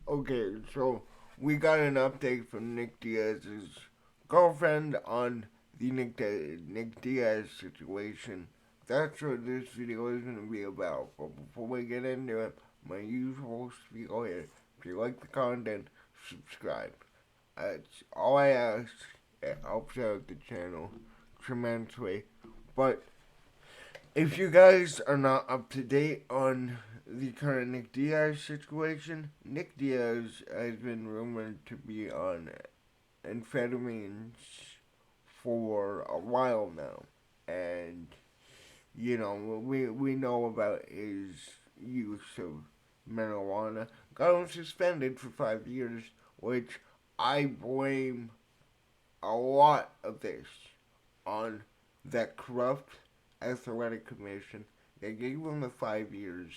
Okay, so we got an update from Nick Diaz's girlfriend on the Nick Diaz situation. That's what this video is going to be about. But before we get into it, my usual spiel here. If you like the content, subscribe. That's all I ask. It helps out the channel tremendously. But if you guys are not up to date on the current Nick Diaz situation, Nick Diaz has been rumored to be on amphetamines for a while now. And, we know about his use of marijuana. Got him suspended for 5 years, which I blame a lot of this on that corrupt athletic commission. They gave him the 5 years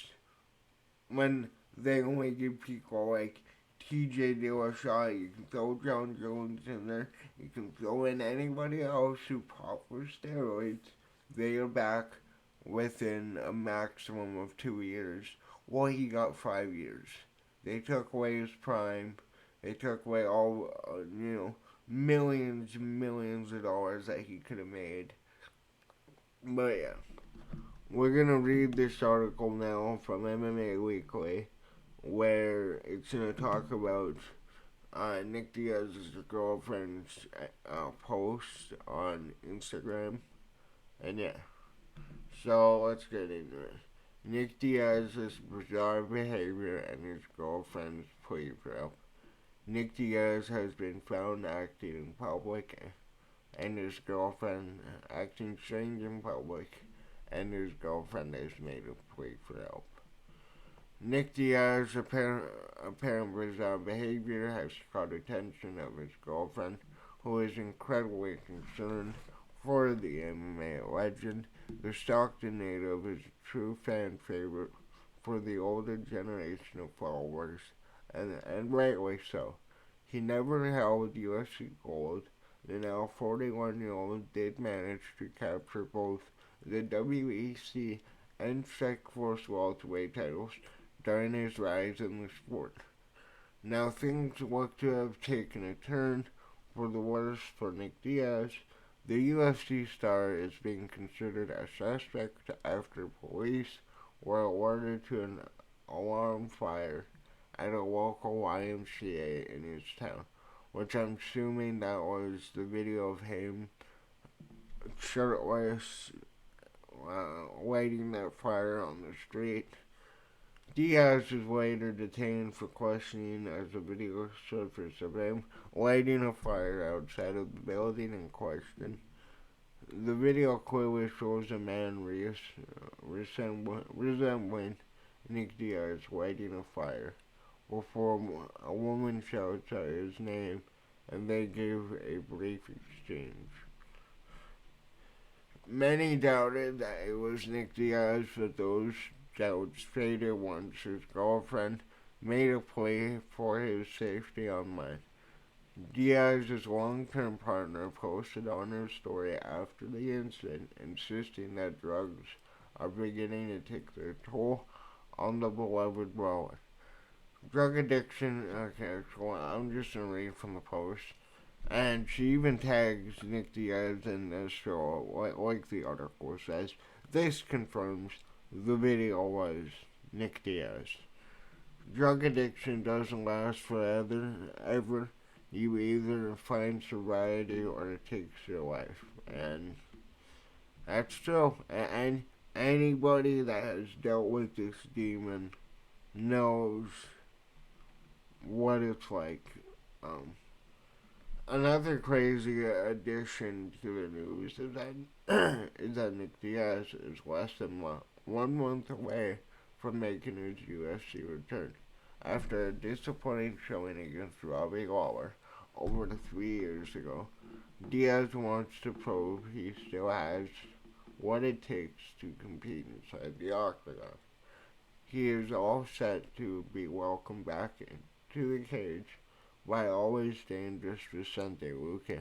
when they only give people like TJ Dillashaw. You can throw John Jones in there. You can throw in anybody else who popped with steroids. They are back within a maximum of 2 years. Well, he got 5 years. They took away his prime. They took away all, millions and millions of dollars that he could have made. But yeah, we're gonna read this article now from MMA Weekly, where it's gonna talk about Nick Diaz's girlfriend's post on Instagram, and yeah. So let's get into it. Nick Diaz's bizarre behavior and his girlfriend's plea for help. Nick Diaz has been found acting in public and his girlfriend acting strange in public, and his girlfriend has made a plea for help. Nick Diaz's apparent bizarre behavior has caught attention of his girlfriend, who is incredibly concerned for the MMA legend. The Stockton native is a true fan favorite for the older generation of followers, and rightly so. He never held UFC gold. The now 41-year-old did manage to capture both the WEC and Strikeforce welterweight titles during his rise in the sport. Now things look to have taken a turn for the worse for Nick Diaz. The UFC star is being considered a suspect after police were alerted to an alarm fire at a local YMCA in his town, which I'm assuming that was the video of him shirtless, lighting that fire on the street. Diaz was later detained for questioning as a video surfaced of him lighting a fire outside of the building in question. The video clearly shows a man resembling Nick Diaz lighting a fire before a woman shouts out his name and they give a brief exchange. Many doubted that it was Nick Diaz, but those doubts faded once his girlfriend made a plea for his safety online. Diaz's long-term partner posted on her story after the incident, insisting that drugs are beginning to take their toll on the beloved brawler. Drug addiction, okay, so I'm just gonna read from the post. And she even tags Nick Diaz in this show, like the article says. This confirms the video was Nick Diaz. Drug addiction doesn't last forever, ever. You either find sobriety or it takes your life. And that's true. And anybody that has dealt with this demon knows what it's like. Another crazy addition to the news is that Nick Diaz is less than 1 month away from making his UFC return after a disappointing showing against Robbie Lawler over 3 years ago. Diaz wants to prove he still has what it takes to compete inside the octagon. He is all set to be welcomed back into the cage by always dangerous Vicente Luque.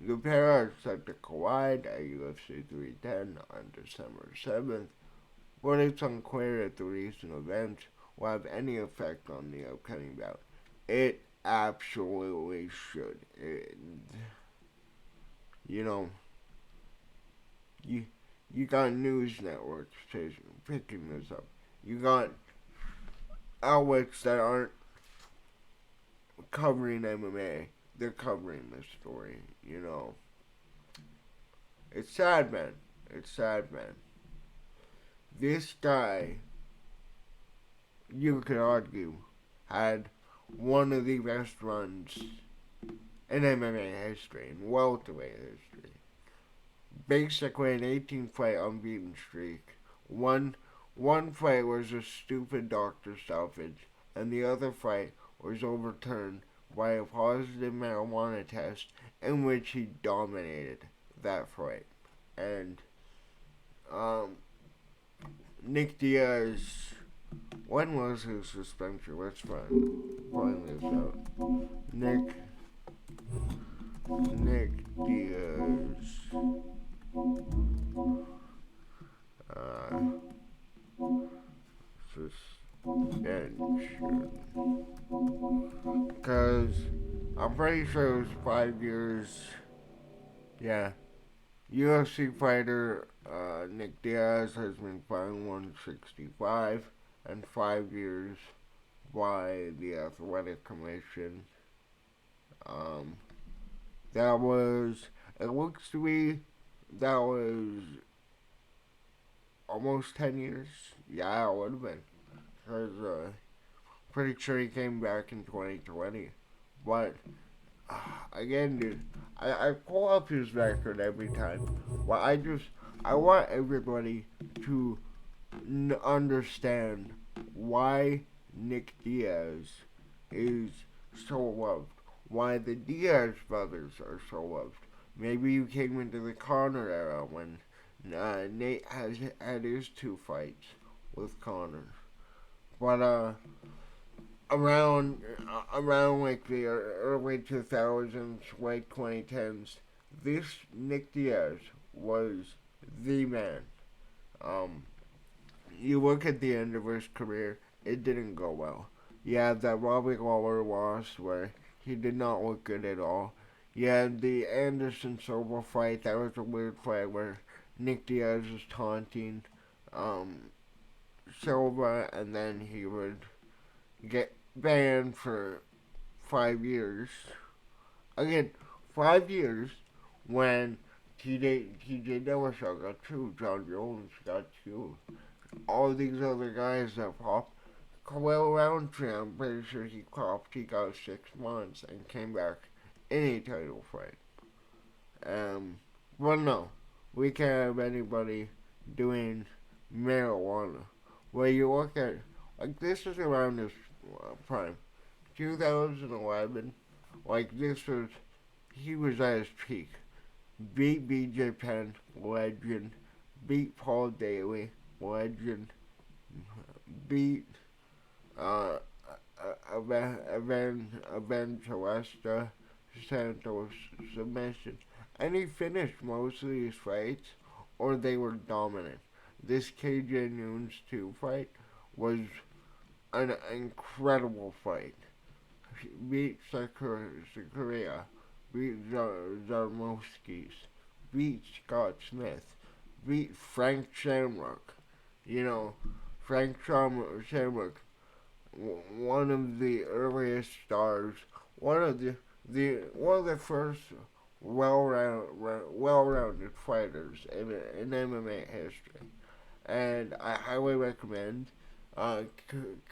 The pair are set to collide at UFC 310 on December 7th, but it's unclear if the recent events will have any effect on the upcoming bout. It absolutely should. You know, you you got news networks picking this up. You got outlets that aren't covering MMA. They're covering this story. It's sad, man. It's sad, man. This guy, you could argue, had one of the best runs in MMA history, in welterweight history. Basically an 18-fight unbeaten streak. One fight was a stupid doctor salvage, and the other fight was overturned by a positive marijuana test in which he dominated that fight. And Nick Diaz, when was his suspension? Let's find this out. Nick Diaz. Suspension. Because I'm pretty sure it was 5 years. Yeah. UFC fighter Nick Diaz has been fined 165 and 5 years by the Athletic Commission. That was, it looks to me, that was almost 10 years. Yeah, it would have been. Because pretty sure he came back in 2020. But, again, dude, I pull up his record every time. Well, I want everybody to understand why Nick Diaz is so loved. Why the Diaz brothers are so loved. Maybe you came into the Conor era when Nate had his 2 fights with Conor. But around like the early 2000s, late 2010s, this Nick Diaz was the man. You look at the end of his career, it didn't go well. You had that Robbie Lawler loss where he did not look good at all. You had the Anderson Silva fight. That was a weird fight where Nick Diaz was taunting Silva, and then he would get banned for 5 years. Again, 5 years when TJ Dillashaw got 2, John Jones got 2. All these other guys that popped. Khalil Roundtree, I'm pretty sure he popped. He got 6 months and came back in a title fight. But no, we can't have anybody doing marijuana. Where you look at, like, this is around his prime. 2011, like, he was at his peak. Beat BJ Penn, legend. Beat Paul Daly, legend. Beat Aben Celesta Santos submission. And he finished most of these fights, or they were dominant. This KJ Noons 2 fight was an incredible fight. He beat Sakaria, beat Zarmowskis, beat Scott Smith, beat Frank Shamrock. Frank Shamrock, one of the earliest stars, one of the first well-rounded fighters in MMA history, and I highly recommend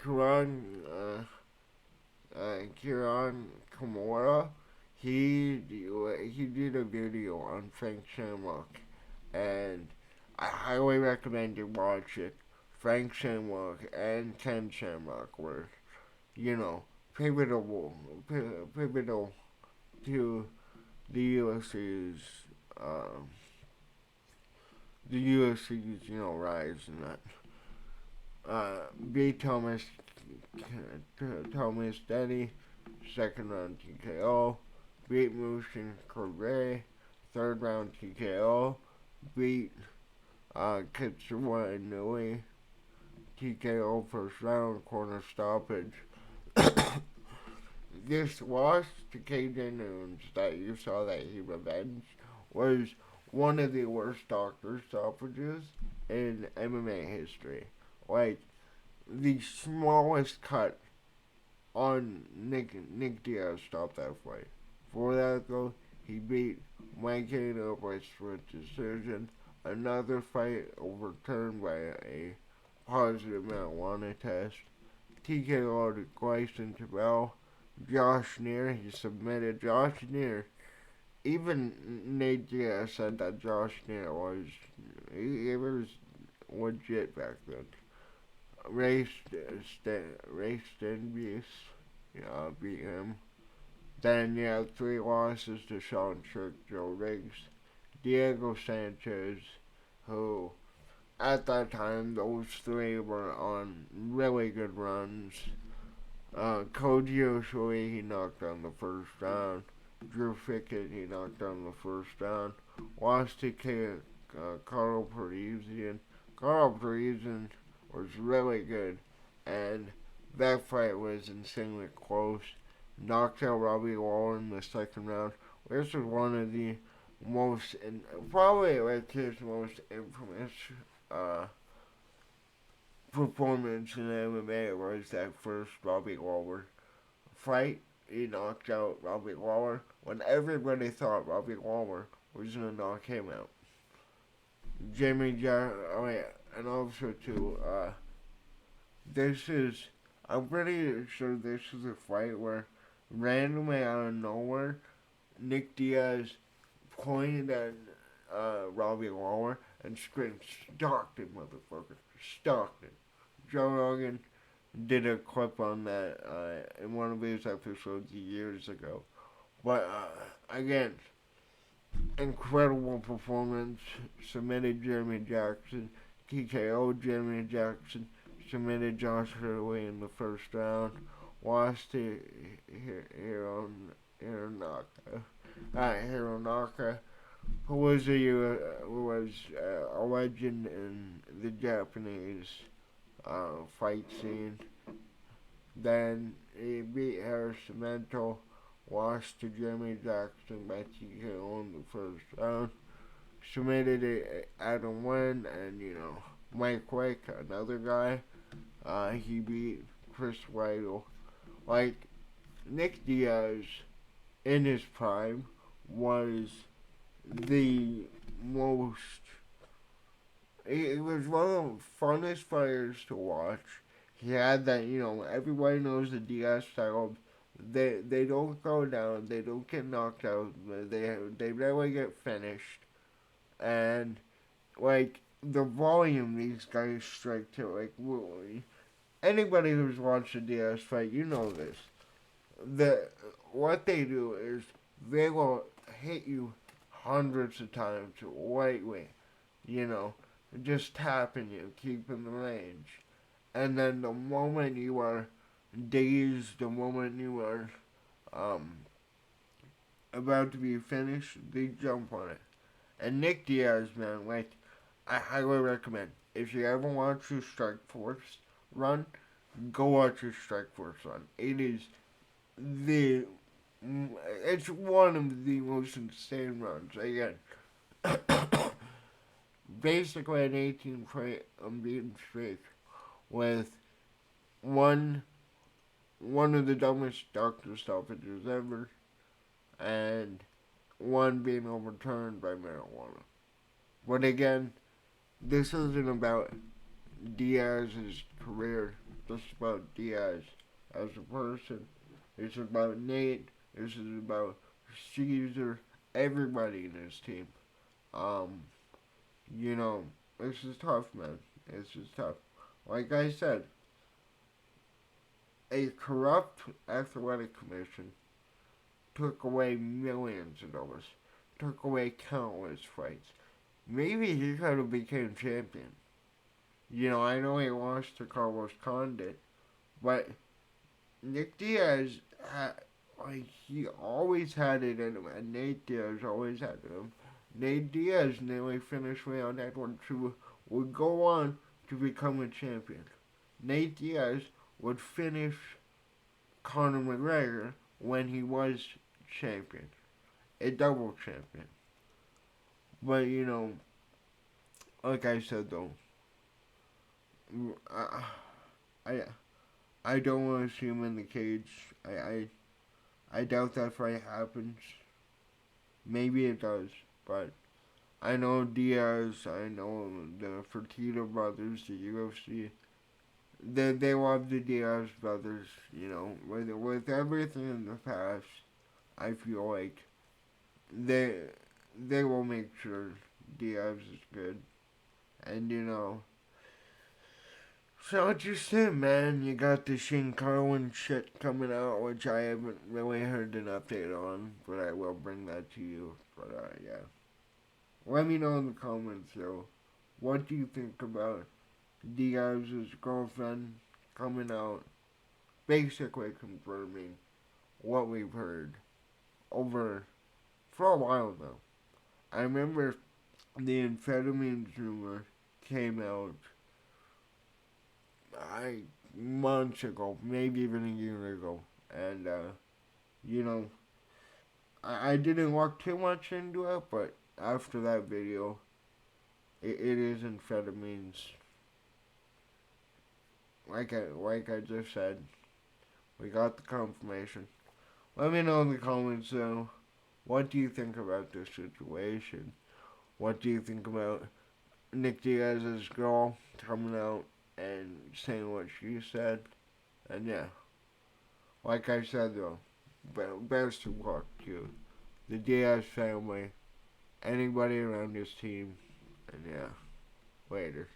Kieran Kimura. He did a video on Frank Shamrock, and I highly recommend you watch it. Frank Shamrock and Ken Shamrock were, pivotal to the UFC's rise in that. Beat Thomas Denny, second round TKO. Beat Mushin Corday, third round TKO, beat Kitsura Inouye, TKO first round, corner stoppage. This loss to KJ Noons that you saw that he revenged was one of the worst doctor stoppages in MMA history. Like, the smallest cut on Nick Diaz stopped that fight. For that, though, he beat Mike Hayter by split decision. Another fight overturned by a positive marijuana test. TKO to Gleison Tibel. Josh Neer, he submitted Josh Neer. Even Nate Diaz said that Josh Neer was, he was legit back then. Ray Stenbies, beat him. Then you have 3 losses to Sean Strick, Joe Riggs, Diego Sanchez, who at that time those 3 were on really good runs. Koji Oshoi, he knocked on the first round. Drew Fickett, he knocked on the first round. Lost to Carl Parisian. Carl Parisian was really good, and that fight was insanely close. Knocked out Robbie Lawler in the second round. This was one of the most, probably like his most infamous performance in MMA was that first Robbie Lawler fight. He knocked out Robbie Lawler when everybody thought Robbie Lawler was going to knock him out. And also too, I'm pretty sure this is a fight where randomly out of nowhere, Nick Diaz pointed at Robbie Lawler and screamed, "Stockton, motherfucker, Stockton." Joe Rogan did a clip on that in one of his episodes years ago. But again, incredible performance. Submitted Jeremy Jackson, TKO Jeremy Jackson, submitted Josh Hurley in the first round. Lost to Hironaka, who was a legend in the Japanese fight scene. Then he beat Harrison Mental, lost to Jeremy Jackson by TKO in the first round. Submitted Adam Wynn and, Mike Wake, another guy. He beat Chris Weidel. Like, Nick Diaz, in his prime, was the most... He was one of the funnest fighters to watch. He had that, everybody knows the Diaz style. They don't go down. They don't get knocked out. They rarely get finished. And, like, the volume these guys strike to, like, anybody who's watched a Diaz fight, you know this. What they do is they will hit you hundreds of times lightly, just tapping you, keeping the range. And then the moment you are dazed, the moment you are about to be finished, they jump on it. And Nick Diaz, man, like, I highly recommend, if you ever watch your Strikeforce run, go watch your Strikeforce run. It's one of the most insane runs. Again, basically an 18-fight unbeaten streak with one of the dumbest doctor stoppages ever, and one being overturned by marijuana. But again, this isn't about Diaz's career, just about Diaz as a person. It's about Nate, this is about Caesar, everybody in his team. This is tough, man. This is tough. Like I said, a corrupt athletic commission took away millions of dollars, took away countless fights. Maybe he could have became champion. I know he lost to Carlos Condit, but Nick Diaz like he always had it in him, and Nate Diaz always had it in him. Nate Diaz nearly finished round that one too. Would go on to become a champion. Nate Diaz would finish Conor McGregor when he was champion, a double champion. But like I said though, I I, I don't want to see him in the cage. I doubt that fight happens. Maybe it does, but I know Diaz. I know the Fertitta brothers, the UFC. They love the Diaz brothers. With everything in the past, I feel like they they will make sure Diaz is good. And so just it, man. You got the Shane Carwin shit coming out, which I haven't really heard an update on, but I will bring that to you. But yeah, let me know in the comments though. What do you think about Diaz's girlfriend coming out, basically confirming what we've heard over for a while now? I remember the amphetamines rumor came out months ago, maybe even a year ago, and you know, I didn't look too much into it, but after that video, it is amphetamines. Like I just said, we got the confirmation. Let me know in the comments though. What do you think about this situation? What do you think about Nick Diaz's girl coming out and saying what she said? And yeah, like I said though, best of luck to the Diaz family, anybody around this team, and yeah, later.